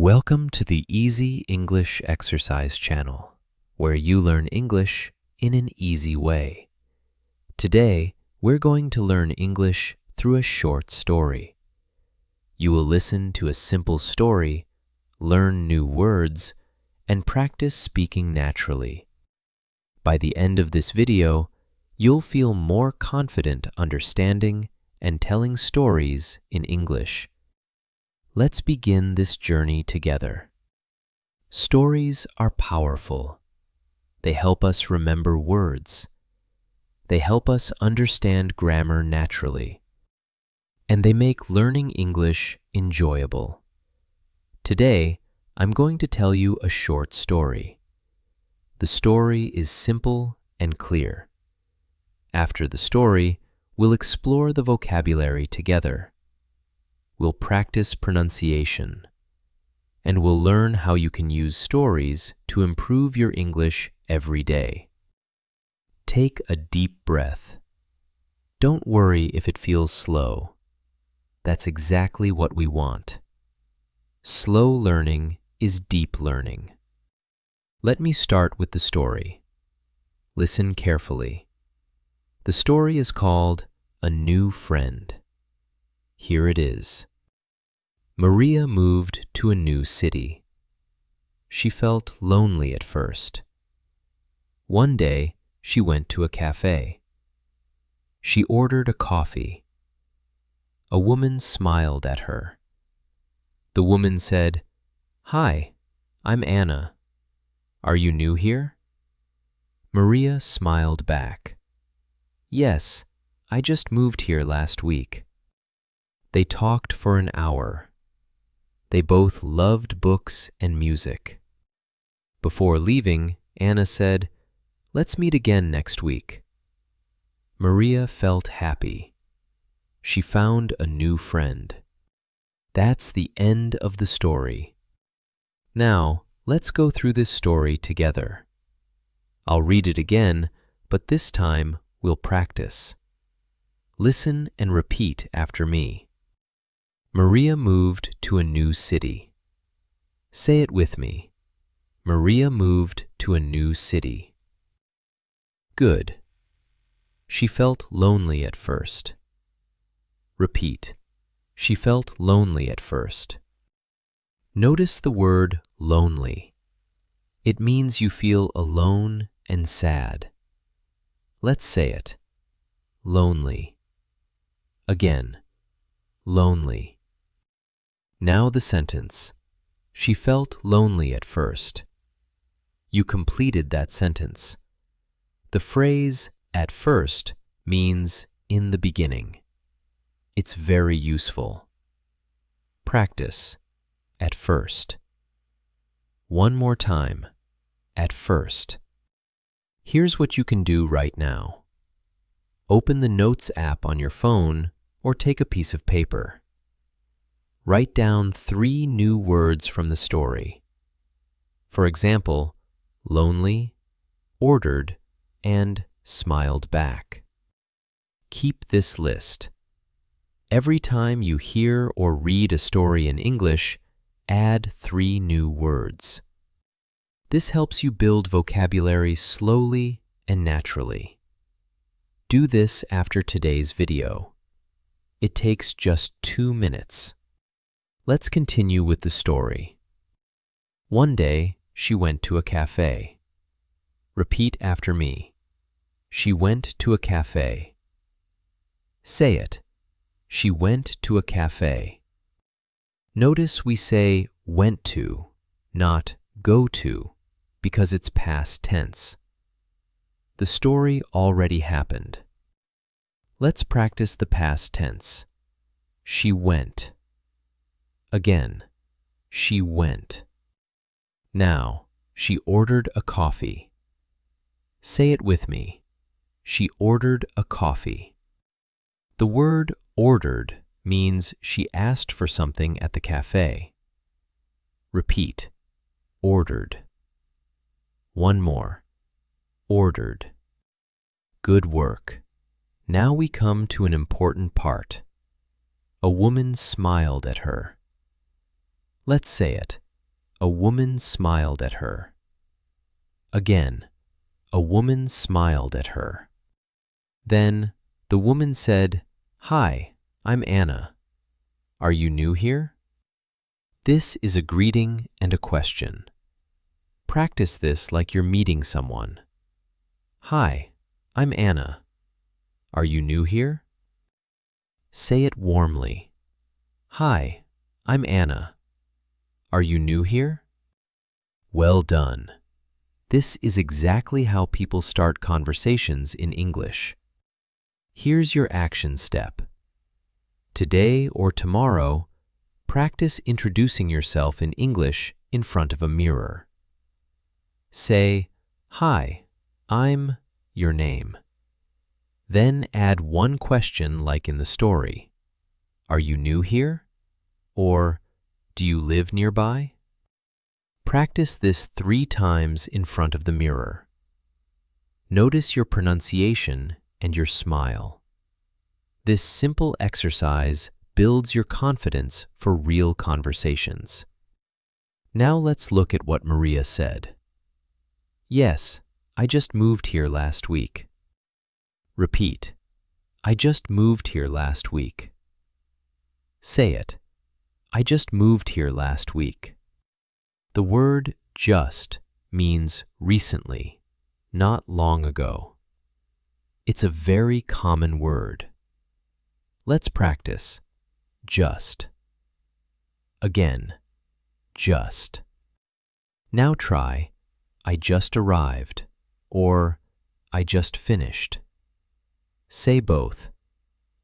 Welcome to the Easy English Exercise channel, where you learn English in an easy way. Today, we're going to learn English through a short story. You will listen to a simple story, learn new words, and practice speaking naturally. By the end of this video, you'll feel more confident understanding and telling stories in English. Let's begin this journey together. Stories are powerful. They help us remember words. They help us understand grammar naturally. And they make learning English enjoyable. Today, I'm going to tell you a short story. The story is simple and clear. After the story, we'll explore the vocabulary together. We'll practice pronunciation, and we'll learn how you can use stories to improve your English every day. Take a deep breath. Don't worry if it feels slow. That's exactly what we want. Slow learning is deep learning. Let me start with the story. Listen carefully. The story is called A New Friend. Here it is. Maria moved to a new city. She felt lonely at first. One day, she went to a cafe. She ordered a coffee. A woman smiled at her. The woman said, "Hi, I'm Anna. Are you new here?" Maria smiled back. "Yes, I just moved here last week." They talked for an hour. They both loved books and music. Before leaving, Anna said, "Let's meet again next week." Maria felt happy. She found a new friend. That's the end of the story. Now, let's go through this story together. I'll read it again, but this time we'll practice. Listen and repeat after me. Maria moved to a new city. Say it with me. Maria moved to a new city. Good. She felt lonely at first. Repeat. She felt lonely at first. Notice the word lonely. It means you feel alone and sad. Let's say it. Lonely. Again. Lonely. Now the sentence. She felt lonely at first. You completed that sentence. The phrase at first means in the beginning. It's very useful. Practice. At first. One more time. At first. Here's what you can do right now. Open the Notes app on your phone or take a piece of paper. Write down 3 new words from the story. For example, lonely, ordered, and smiled back. Keep this list. Every time you hear or read a story in English, add 3 new words. This helps you build vocabulary slowly and naturally. Do this after today's video. It takes just 2 minutes. Let's continue with the story. One day, she went to a cafe. Repeat after me. She went to a cafe. Say it. She went to a cafe. Notice we say went to, not go to, because it's past tense. The story already happened. Let's practice the past tense. She went. Again, she went. Now, she ordered a coffee. Say it with me. She ordered a coffee. The word ordered means she asked for something at the cafe. Repeat. Ordered. One more. Ordered. Good work. Now we come to an important part. A woman smiled at her. Let's say it. a woman smiled at her. Again, a woman smiled at her. Then the woman said, "Hi, I'm Anna. Are you new here?" This is a greeting and a question. Practice this like you're meeting someone. "Hi, I'm Anna. Are you new here?" Say it warmly. "Hi, I'm Anna. Are you new here?" Well done. This is exactly how people start conversations in English. Here's your action step. Today or tomorrow, practice introducing yourself in English in front of a mirror. Say, "Hi, I'm," your name. Then add one question like in the story. "Are you new here?" Or, "Do you live nearby?" Practice this 3 times in front of the mirror. Notice your pronunciation and your smile. This simple exercise builds your confidence for real conversations. Now let's look at what Maria said. "Yes, I just moved here last week." Repeat. "I just moved here last week." Say it. "I just moved here last week." The word just means recently, not long ago. It's a very common word. Let's practice. Just. Again, just. Now try, "I just arrived," or "I just finished." Say both.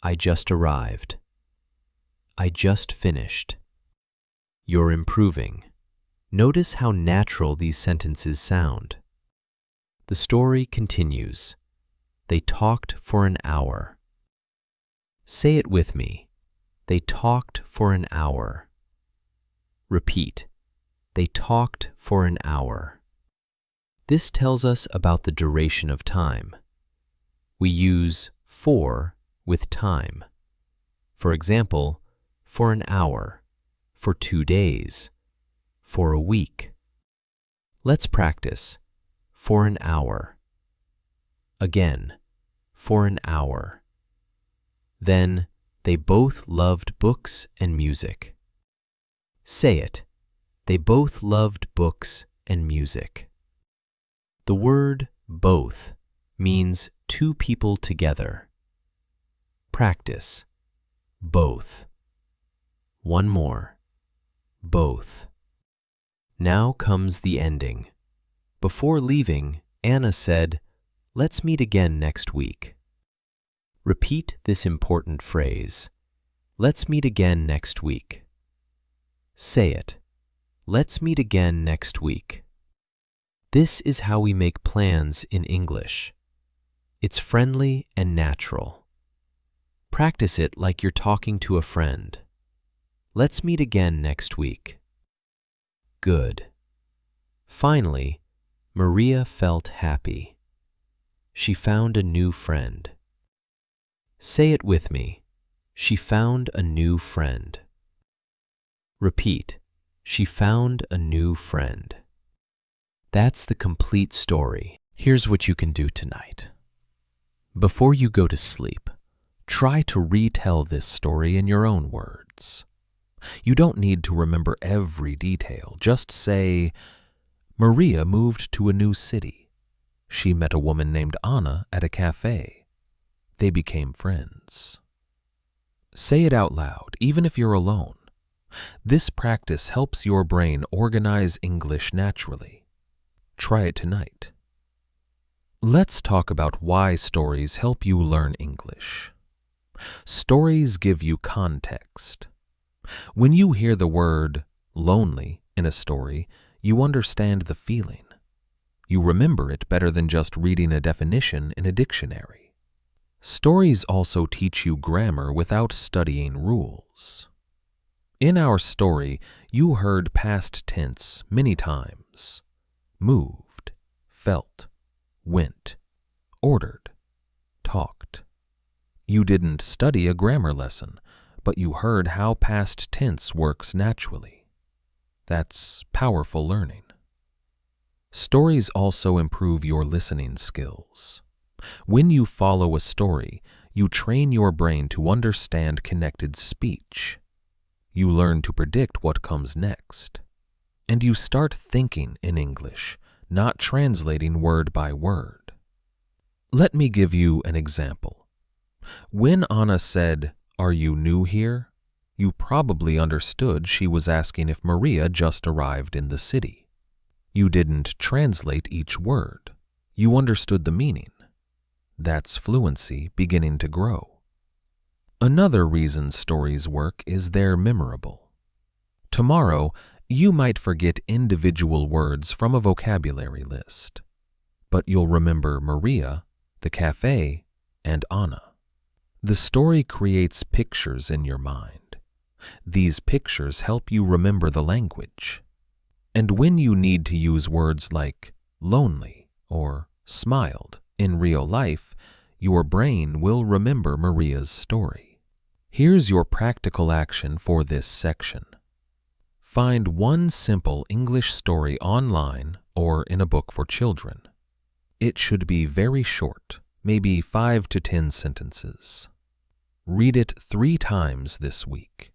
"I just arrived." "I just finished." You're improving. Notice how natural these sentences sound. The story continues. They talked for an hour. Say it with me. They talked for an hour. Repeat. They talked for an hour. This tells us about the duration of time. We use for with time. For example, for an hour, for 2 days, for a week. Let's practice. For an hour. Again, for an hour. Then, they both loved books and music. Say it. They both loved books and music. The word both means 2 people together. Practice. Both. One more. Both. Now comes the ending. Before leaving, Anna said, "Let's meet again next week." Repeat this important phrase. "Let's meet again next week." Say it. "Let's meet again next week." This is how we make plans in English. It's friendly and natural. Practice it like you're talking to a friend. "Let's meet again next week." Good. Finally, Maria felt happy. She found a new friend. Say it with me. She found a new friend. Repeat. She found a new friend. That's the complete story. Here's what you can do tonight. Before you go to sleep, try to retell this story in your own words. You don't need to remember every detail. Just say, "Maria moved to a new city. She met a woman named Anna at a cafe. They became friends." Say it out loud, even if you're alone. This practice helps your brain organize English naturally. Try it tonight. Let's talk about why stories help you learn English. Stories give you context. When you hear the word lonely in a story, you understand the feeling. You remember it better than just reading a definition in a dictionary. Stories also teach you grammar without studying rules. In our story, you heard past tense many times. Moved, felt, went, ordered, talked. You didn't study a grammar lesson, but you heard how past tense works naturally. That's powerful learning. Stories also improve your listening skills. When you follow a story, you train your brain to understand connected speech. You learn to predict what comes next. And you start thinking in English, not translating word by word. Let me give you an example. When Anna said, "Are you new here?" you probably understood she was asking if Maria just arrived in the city. You didn't translate each word. You understood the meaning. That's fluency beginning to grow. Another reason stories work is they're memorable. Tomorrow, you might forget individual words from a vocabulary list, but you'll remember Maria, the cafe, and Anna. The story creates pictures in your mind. These pictures help you remember the language. And when you need to use words like lonely or smiled in real life, your brain will remember Maria's story. Here's your practical action for this section. Find one simple English story online or in a book for children. It should be very short, maybe 5 to 10 sentences. Read it 3 times this week.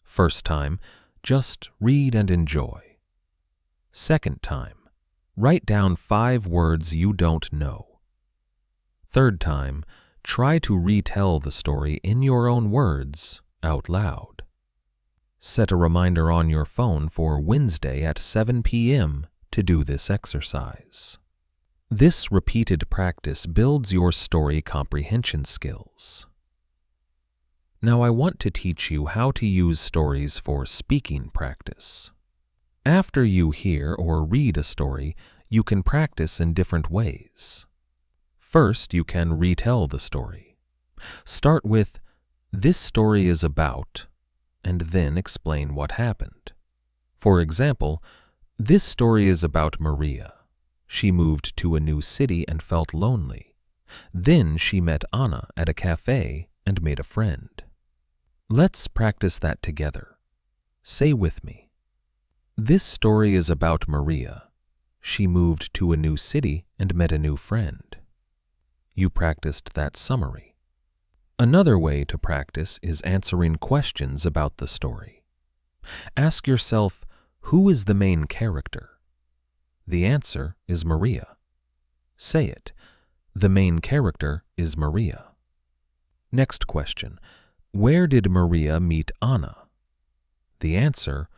First time, just read and enjoy. Second time, write down 5 words you don't know. Third time, try to retell the story in your own words out loud. Set a reminder on your phone for Wednesday at 7 p.m. to do this exercise. This repeated practice builds your story comprehension skills. Now I want to teach you how to use stories for speaking practice. After you hear or read a story, you can practice in different ways. First, you can retell the story. Start with, "This story is about," and then explain what happened. For example, "This story is about Maria. She moved to a new city and felt lonely. Then she met Anna at a cafe and made a friend." Let's practice that together. Say with me. This story is about Maria. She moved to a new city and met a new friend. You practiced that summary. Another way to practice is answering questions about the story. Ask yourself, who is the main character? The answer is Maria. Say it. The main character is Maria. Next question. Where did Maria meet Anna? The answer,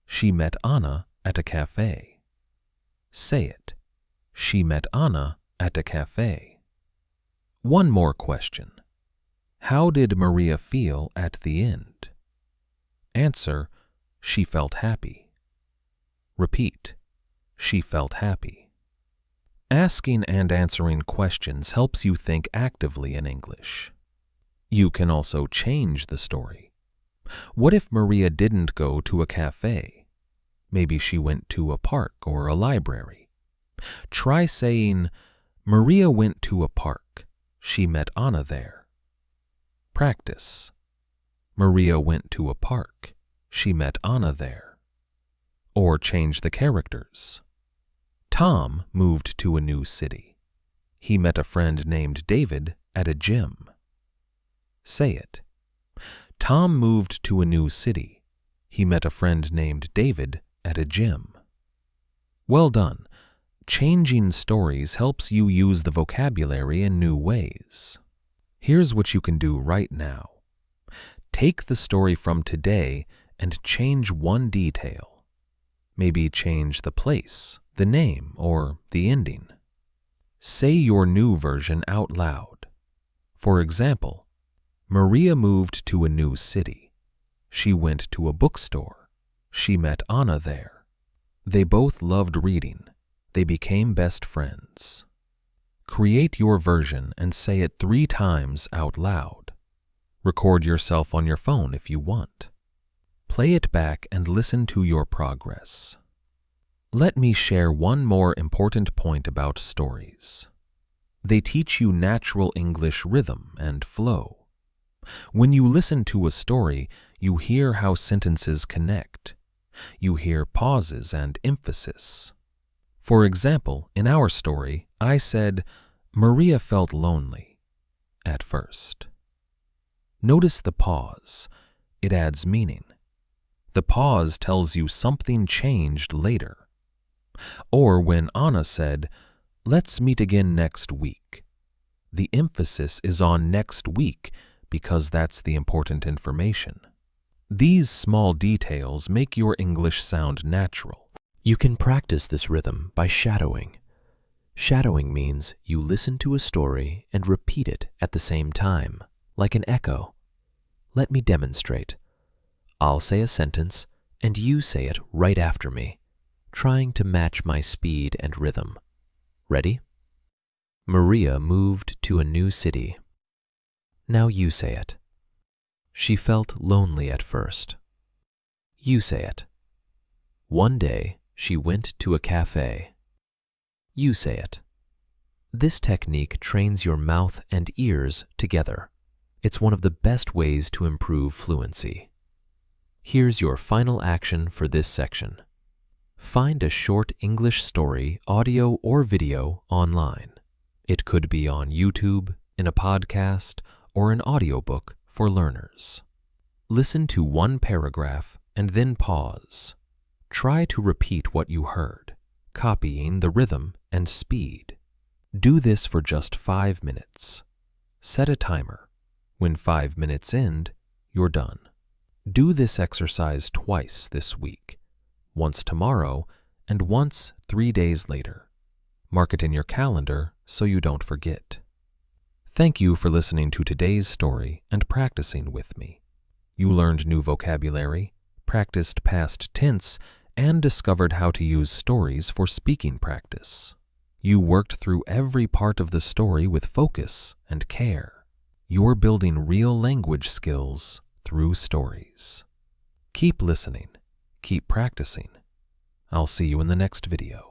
she met Anna at a cafe. Say it. She met Anna at a cafe. One more question. How did Maria feel at the end? Answer, she felt happy. Repeat, she felt happy. Asking and answering questions helps you think actively in English. You can also change the story. What if Maria didn't go to a cafe? Maybe she went to a park or a library. Try saying, Maria went to a park. She met Anna there. Practice. Maria went to a park. She met Anna there. Or change the characters. Tom moved to a new city. He met a friend named David at a gym. Say it. Tom moved to a new city. He met a friend named David at a gym. Well done. Changing stories helps you use the vocabulary in new ways. Here's what you can do right now. Take the story from today and change one detail. Maybe change the place, the name, or the ending. Say your new version out loud. For example, Maria moved to a new city. She went to a bookstore. She met Anna there. They both loved reading. They became best friends. Create your version and say it 3 times out loud. Record yourself on your phone if you want. Play it back and listen to your progress. Let me share one more important point about stories. They teach you natural English rhythm and flow. When you listen to a story, you hear how sentences connect. You hear pauses and emphasis. For example, in our story, I said, Maria felt lonely at first. Notice the pause. It adds meaning. The pause tells you something changed later. Or when Anna said, let's meet again next week. The emphasis is on next week because that's the important information. These small details make your English sound natural. You can practice this rhythm by shadowing. Shadowing means you listen to a story and repeat it at the same time, like an echo. Let me demonstrate. I'll say a sentence and you say it right after me, trying to match my speed and rhythm. Ready? Maria moved to a new city. Now you say it. She felt lonely at first. You say it. One day, she went to a cafe. You say it. This technique trains your mouth and ears together. It's one of the best ways to improve fluency. Here's your final action for this section. Find a short English story, audio or video online. It could be on YouTube, in a podcast, or an audiobook for learners. Listen to one paragraph and then pause. Try to repeat what you heard, copying the rhythm and speed. Do this for just 5 minutes. Set a timer. When 5 minutes end, you're done. Do this exercise twice this week, once tomorrow and once 3 days later. Mark it in your calendar so you don't forget. Thank you for listening to today's story and practicing with me. You learned new vocabulary, practiced past tense, and discovered how to use stories for speaking practice. You worked through every part of the story with focus and care. You're building real language skills through stories. Keep listening, keep practicing. I'll see you in the next video.